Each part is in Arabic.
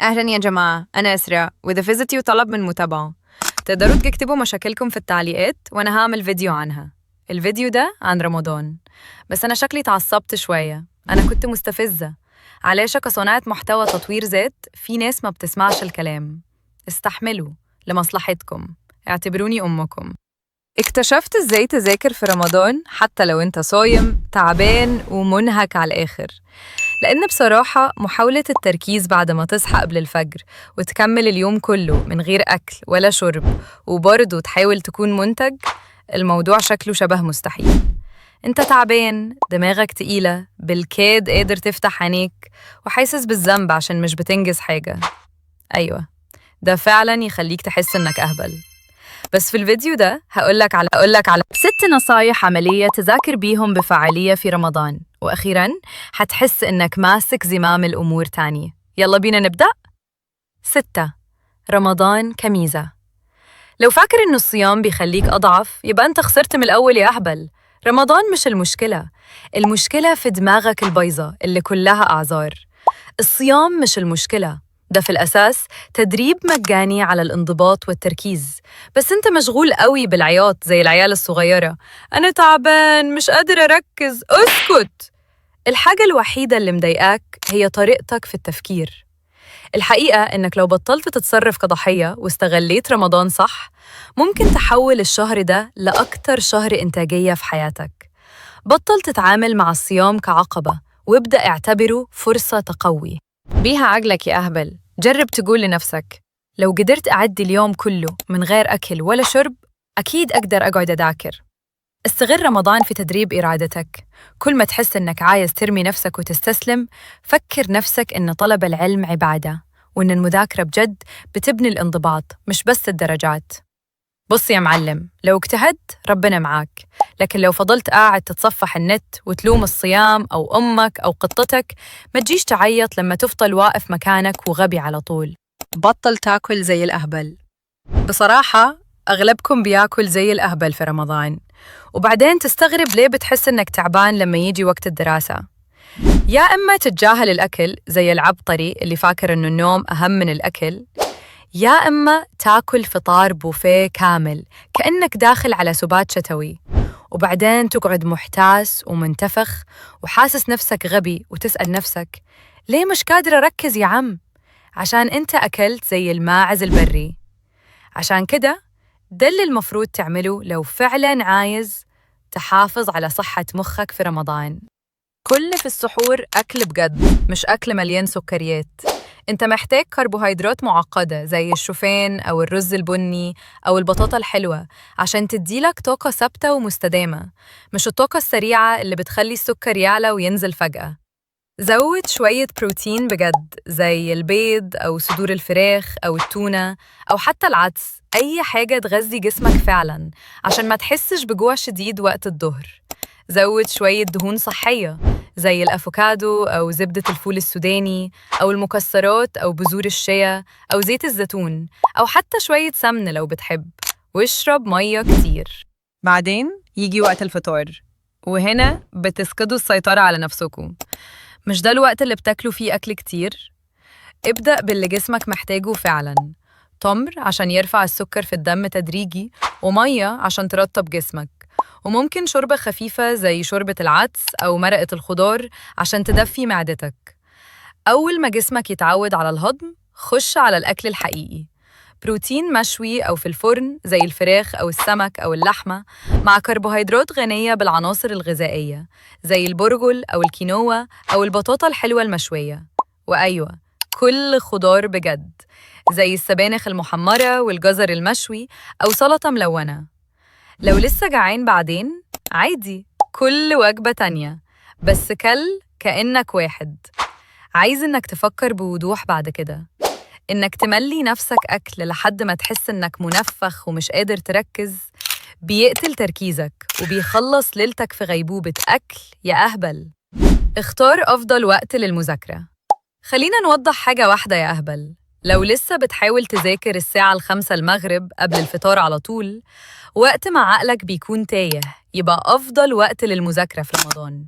أهلا يا جماعة، أنا إسراء وإذا فزتي وطلب من متابعة تقدروا تكتبوا مشاكلكم في التعليقات وأنا هعمل فيديو عنها. الفيديو ده عن رمضان، بس أنا شكلي تعصبت شوية. أنا كنت مستفزة علشان كصناعة محتوى تطوير ذات في ناس ما بتسمعش الكلام. استحملوا لمصلحتكم، اعتبروني أمكم. اكتشفت إزاي تذاكر في رمضان حتى لو أنت صايم تعبان ومنهك على الآخر. لأن بصراحة محاولة التركيز بعد ما تصحى قبل الفجر وتكمل اليوم كله من غير أكل ولا شرب وبرضه تحاول تكون منتج، الموضوع شكله شبه مستحيل. انت تعبان، دماغك تقيلة، بالكاد قادر تفتح عينيك وحاسس بالذنب عشان مش بتنجز حاجة. أيوة، ده فعلا يخليك تحس إنك أهبل. بس في الفيديو ده هقولك على 6 نصايح عملية تذاكر بيهم بفعالية في رمضان، وأخيراً هتحس إنك ماسك زمام الأمور تاني. يلا بينا نبدأ. 6. رمضان كميزة. لو فاكر إنه الصيام بيخليك أضعف يبقى أنت خسرت من الأول يا أهبل. رمضان مش المشكلة، المشكلة في دماغك البيضة اللي كلها أعذار. الصيام مش المشكلة، ده في الأساس تدريب مجاني على الانضباط والتركيز، بس أنت مشغول قوي بالعياط زي العيال الصغيرة. أنا تعبان مش قادر أركز، أسكت. الحاجة الوحيدة اللي مضايقاك هي طريقتك في التفكير. الحقيقة إنك لو بطلت تتصرف كضحية واستغليت رمضان صح، ممكن تحول الشهر ده لأكتر شهر إنتاجية في حياتك. بطل تتعامل مع الصيام كعقبة وابدأ اعتبره فرصة تقوي بيها عقلك يا أهبل. جرب تقول لنفسك لو قدرت أعدي اليوم كله من غير أكل ولا شرب أكيد أقدر أقعد أذاكر. استغل رمضان في تدريب إرادتك. كل ما تحس إنك عايز ترمي نفسك وتستسلم، فكر نفسك إن طلب العلم عبادة، وإن المذاكرة بجد بتبني الانضباط مش بس الدرجات. بص يا معلم، لو اجتهدت ربنا معاك، لكن لو فضلت قاعد تتصفح النت وتلوم الصيام أو أمك أو قطتك، ما تجيش تعيط لما تفضل واقف مكانك وغبي على طول. بطل تاكل زي الأهبل. بصراحة أغلبكم بياكل زي الأهبل في رمضان، وبعدين تستغرب ليه بتحس إنك تعبان لما يجي وقت الدراسة. يا إما تتجاهل الأكل زي العبقري اللي فاكر إنه النوم أهم من الأكل، يا إما تاكل فطار بوفيه كامل كأنك داخل على سبات شتوي، وبعدين تقعد محتاس ومنتفخ وحاسس نفسك غبي وتسأل نفسك ليه مش قادر أركز يا عم؟ عشان أنت أكلت زي الماعز البري. عشان كده ده اللي المفروض تعمله لو فعلاً عايز تحافظ على صحة مخك في رمضان. كل في السحور أكل بجد، مش أكل مليان سكريات. أنت محتاج كربوهيدرات معقدة زي الشوفان أو الرز البني أو البطاطا الحلوة عشان تديلك طاقة ثابتة ومستدامة، مش الطاقة السريعة اللي بتخلي السكر يعلى وينزل فجأة. زود شوية بروتين بجد زي البيض أو صدور الفراخ أو التونة أو حتى العدس، أي حاجة تغذي جسمك فعلاً عشان ما تحسش بجوع شديد وقت الظهر. زود شوية دهون صحية زي الأفوكادو أو زبدة الفول السوداني أو المكسرات أو بذور الشيا أو زيت الزيتون أو حتى شوية سمن لو بتحب، واشرب مية كتير. بعدين يجي وقت الفطار، وهنا بتسقطوا السيطرة على نفسكم. مش ده الوقت اللي بتاكلوا فيه أكل كتير؟ ابدأ باللي جسمك محتاجه فعلاً. تمر عشان يرفع السكر في الدم تدريجي، ومية عشان ترطب جسمك، وممكن شوربة خفيفة زي شوربة العدس أو مرقة الخضار عشان تدفي معدتك. أول ما جسمك يتعود على الهضم، خش على الأكل الحقيقي. بروتين مشوي أو في الفرن زي الفراخ أو السمك أو اللحمة، مع كربوهيدرات غنية بالعناصر الغذائية زي البرغل أو الكينوا أو البطاطا الحلوة المشوية. وأيوة، كل خضار بجد زي السبانخ المحمرة والجزر المشوي أو سلطة ملونة. لو لسه جعان بعدين عادي، كل وجبة تانية، بس كل كأنك واحد. عايز إنك تفكر بوضوح بعد كده، إنك تملي نفسك أكل لحد ما تحس إنك منفخ ومش قادر تركز، بيقتل تركيزك وبيخلص ليلتك في غيبوبة أكل يا أهبل. اختار أفضل وقت للمذاكرة. خلينا نوضح حاجة واحدة يا أهبل، لو لسه بتحاول تذاكر الساعة 5 المغرب قبل الفطار على طول، وقت ما عقلك بيكون تايه، يبقى أفضل وقت للمذاكرة في رمضان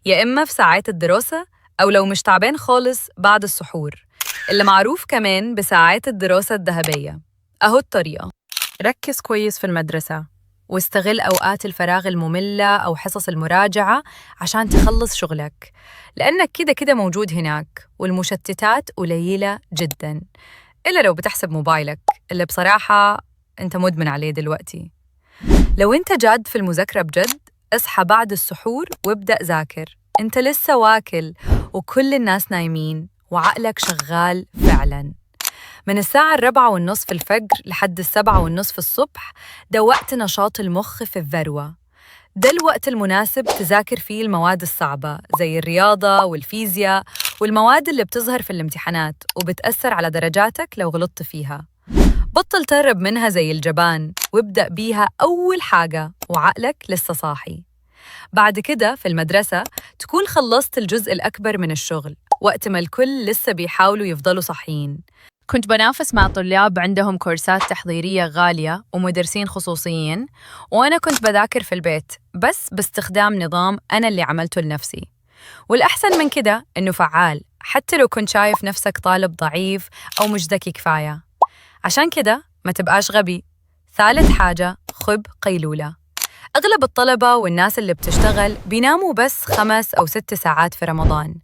يا إما في ساعات الدراسة أو لو مش تعبان خالص بعد السحور. اللي معروف كمان بساعات الدراسة الذهبية. أهو الطريقة: ركز كويس في المدرسة واستغل أوقات الفراغ المملة أو حصص المراجعة عشان تخلص شغلك، لأنك كده موجود هناك والمشتتات قليلة جداً، إلا لو بتحسب موبايلك اللي بصراحة أنت مدمن عليه دلوقتي. لو أنت جاد في المذاكرة بجد، اصحى بعد السحور وابدأ ذاكر. أنت لسه واكل وكل الناس نايمين وعقلك شغال فعلاً. من الساعة 4:30 الفجر لحد 7:30 الصبح ده وقت نشاط المخ في الذروة. ده الوقت المناسب تذاكر فيه المواد الصعبة زي الرياضة والفيزياء والمواد اللي بتظهر في الامتحانات وبتأثر على درجاتك لو غلطت فيها. بطل تهرب منها زي الجبان وابدأ بيها أول حاجة وعقلك لسه صاحي. بعد كده في المدرسة تكون خلصت الجزء الأكبر من الشغل وقت ما الكل لسه بيحاولوا يفضلوا صحيين. كنت بنافس مع طلاب عندهم كورسات تحضيرية غالية ومدرسين خصوصيين، وأنا كنت بذاكر في البيت بس باستخدام نظام أنا اللي عملته لنفسي. والأحسن من كده إنه فعال حتى لو كنت شايف نفسك طالب ضعيف أو مش ذكي كفاية. عشان كده ما تبقاش غبي. ثالث حاجة، خذ قيلولة. أغلب الطلبة والناس اللي بتشتغل بيناموا بس 5 أو 6 ساعات في رمضان،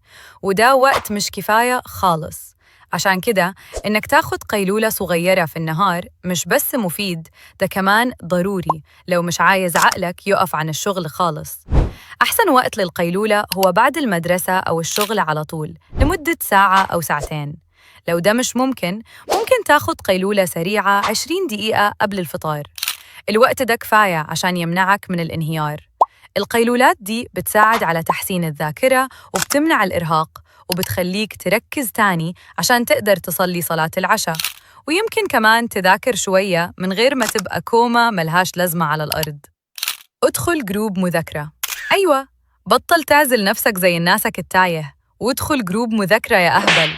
وده وقت مش كفاية خالص. عشان كده إنك تاخد قيلولة صغيرة في النهار مش بس مفيد، ده كمان ضروري لو مش عايز عقلك يقف عن الشغل خالص. أحسن وقت للقيلولة هو بعد المدرسة أو الشغل على طول لمدة ساعة أو ساعتين. لو ده مش ممكن تاخد قيلولة سريعة 20 دقيقة قبل الفطار. الوقت ده كفاية عشان يمنعك من الانهيار. القيلولات دي بتساعد على تحسين الذاكرة وبتمنع الإرهاق وبتخليك تركز تاني عشان تقدر تصلي صلاة العشاء، ويمكن كمان تذاكر شوية من غير ما تبقى كومة ملهاش لازمة على الأرض. ادخل جروب مذاكرة. أيوة، بطل تعزل نفسك زي الناسك التايه وادخل جروب مذاكرة يا أهبل.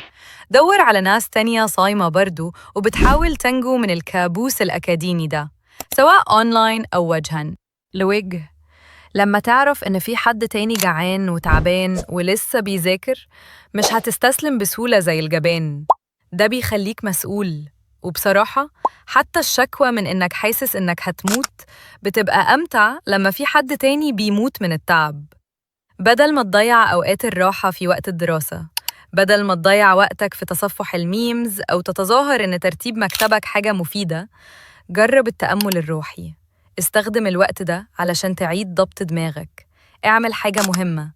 دور على ناس تانية صايمة برضو وبتحاول تنجو من الكابوس الأكاديمي ده، سواء أونلاين أو وجهاً لوجه. لما تعرف إن في حد تاني جعان وتعبان ولسه بيذاكر، مش هتستسلم بسهولة زي الجبان. ده بيخليك مسؤول. وبصراحة حتى الشكوى من إنك حاسس إنك هتموت بتبقى أمتع لما في حد تاني بيموت من التعب. بدل ما تضيع أوقات الراحة في وقت الدراسة، بدل ما تضيع وقتك في تصفح الميمز أو تتظاهر إن ترتيب مكتبك حاجة مفيدة، جرب التأمل الروحي. استخدم الوقت ده علشان تعيد ضبط دماغك. اعمل حاجة مهمة،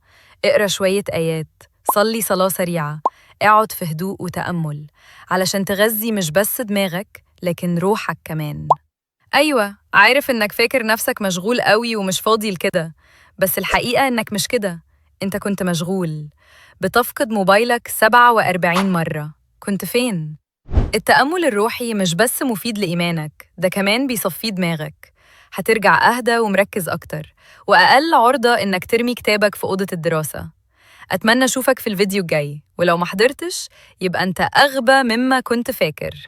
اقرأ شوية آيات، صلي صلاة سريعة، اقعد في هدوء وتأمل علشان تغذي مش بس دماغك لكن روحك كمان. أيوة، عارف إنك فاكر نفسك مشغول قوي ومش فاضي لكده، بس الحقيقة إنك مش كده. إنت كنت مشغول بتفقد موبايلك 47 مرة. كنت فين؟ التأمل الروحي مش بس مفيد لإيمانك، ده كمان بيصفي دماغك. هترجع أهدى ومركز أكتر وأقل عرضة إنك ترمي كتابك في أوضة الدراسة. أتمنى أشوفك في الفيديو الجاي، ولو ما حضرتش يبقى أنت أغبى مما كنت فاكر.